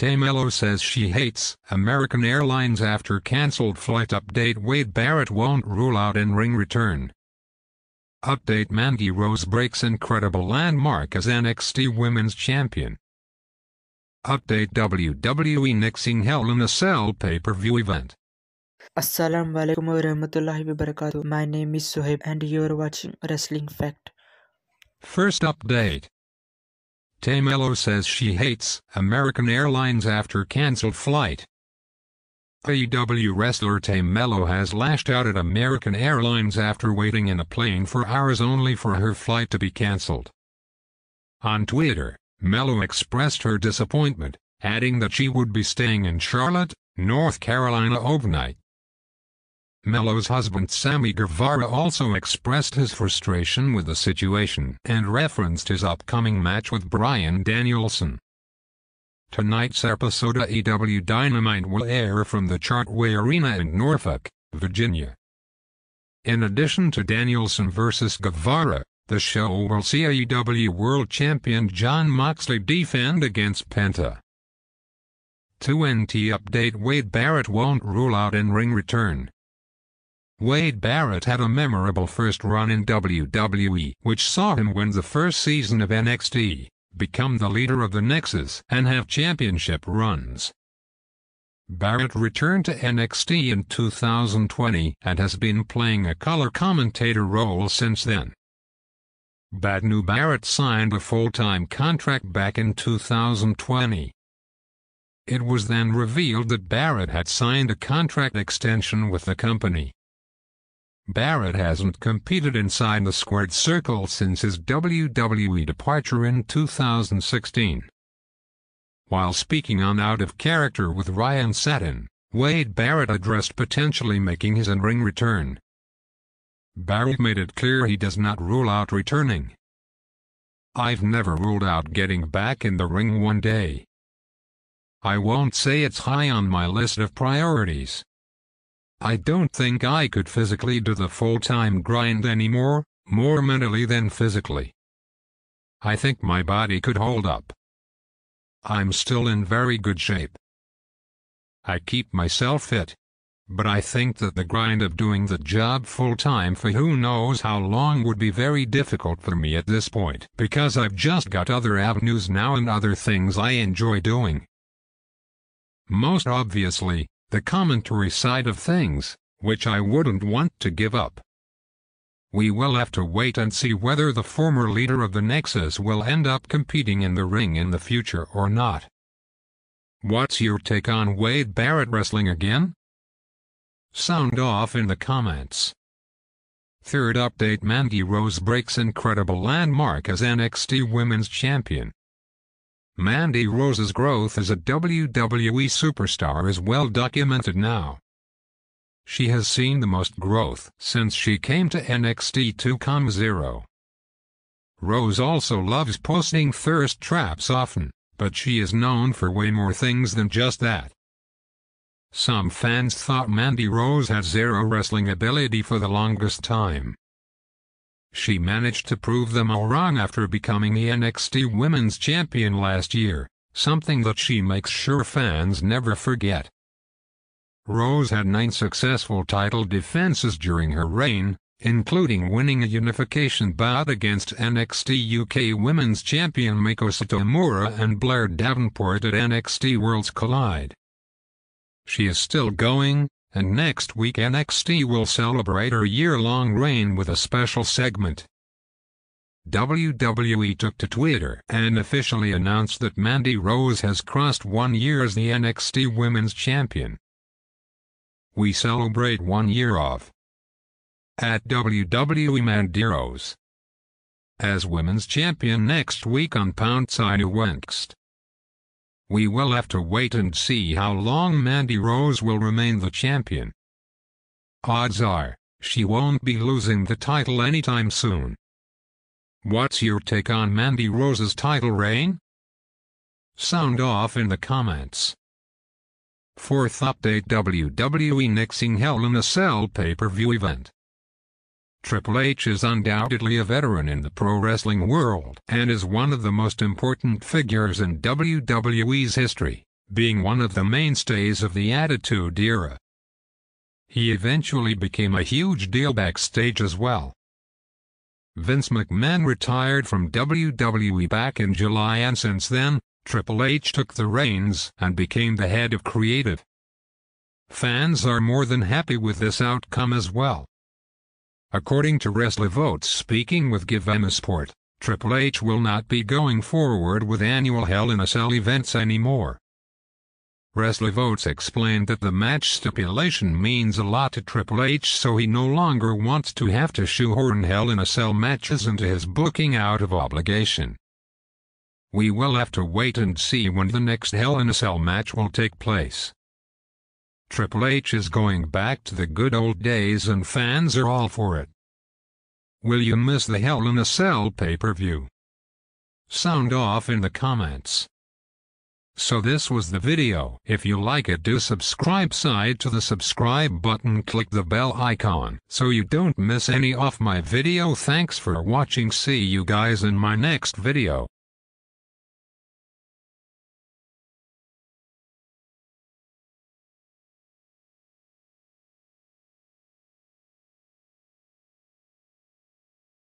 Melo says she hates American Airlines after cancelled flight. Update: Wade Barrett won't rule out in-ring return. Update: Mandy Rose breaks incredible landmark as NXT Women's Champion. Update: WWE nixing Hell in a Cell pay-per-view event. Assalamualaikum warahmatullahi wabarakatuh. My name is Sohaib and you're watching Wrestling Fact. First update. Melo says she hates American Airlines after cancelled flight. AEW wrestler Melo has lashed out at American Airlines after waiting in a plane for hours only for her flight to be cancelled. On Twitter, Melo expressed her disappointment, adding that she would be staying in Charlotte, North Carolina overnight. Melo's husband Sammy Guevara also expressed his frustration with the situation and referenced his upcoming match with Bryan Danielson. Tonight's episode of AEW Dynamite will air from the Chartway Arena in Norfolk, Virginia. In addition to Danielson vs. Guevara, the show will see AEW World Champion Jon Moxley defend against Penta. 2NT update: Wade Barrett won't rule out in-ring return. Wade Barrett had a memorable first run in WWE, which saw him win the first season of NXT, become the leader of the Nexus, and have championship runs. Barrett returned to NXT in 2020 and has been playing a color commentator role since then. Bad news: Barrett signed a full-time contract back in 2020. It was then revealed that Barrett had signed a contract extension with the company. Barrett hasn't competed inside the squared circle since his WWE departure in 2016. While speaking on Out of Character with Ryan Satin, Wade Barrett addressed potentially making his in-ring return. Barrett made it clear he does not rule out returning. "I've never ruled out getting back in the ring one day. I won't say it's high on my list of priorities. I don't think I could physically do the full-time grind anymore, more mentally than physically. I think my body could hold up. I'm still in very good shape. I keep myself fit. But I think that the grind of doing the job full-time for who knows how long would be very difficult for me at this point, because I've just got other avenues now and other things I enjoy doing. Most obviously, the commentary side of things, which I wouldn't want to give up. We will have to wait and see whether the former leader of the Nexus will end up competing in the ring in the future or not." What's your take on Wade Barrett wrestling again? Sound off in the comments. Third update: Mandy Rose breaks incredible landmark as NXT Women's Champion. Mandy Rose's growth as a WWE superstar is well documented now. She has seen the most growth since she came to NXT 2.0. Rose also loves posting thirst traps often, but she is known for way more things than just that. Some fans thought Mandy Rose had zero wrestling ability for the longest time. She managed to prove them all wrong after becoming the NXT Women's Champion last year, something that she makes sure fans never forget. Rose had 9 successful title defenses during her reign, including winning a unification bout against NXT UK Women's Champion Mako Satomura and Blair Davenport at NXT Worlds Collide. She is still going, and next week NXT will celebrate her year-long reign with a special segment. WWE took to Twitter and officially announced that Mandy Rose has crossed 1 year as the NXT Women's Champion. "We celebrate 1 year of at WWE Mandy Rose as Women's Champion next week on Poundside Next. We will have to wait and see how long Mandy Rose will remain the champion. Odds are, she won't be losing the title anytime soon." What's your take on Mandy Rose's title reign? Sound off in the comments. Fourth update: WWE nixing Hell in a Cell pay-per-view event. Triple H is undoubtedly a veteran in the pro wrestling world and is one of the most important figures in WWE's history. being one of the mainstays of the Attitude Era. He eventually became a huge deal backstage as well. Vince McMahon retired from WWE back in July, and since then, Triple H took the reins and became the head of creative. Fans are more than happy with this outcome as well. According to WrestleVotes, speaking with Give Em a Sport, Triple H will not be going forward with annual Hell in a Cell events anymore. WrestleVotes explained that the match stipulation means a lot to Triple H, so he no longer wants to have to shoehorn Hell in a Cell matches into his booking out of obligation. We will have to wait and see when the next Hell in a Cell match will take place. Triple H is going back to the good old days and fans are all for it. Will you miss the Hell in a Cell pay-per-view? Sound off in the comments. So this was the video. If you like it, do subscribe. Side to the subscribe button, click the bell icon so you don't miss any of my video. Thanks for watching. See you guys in my next video.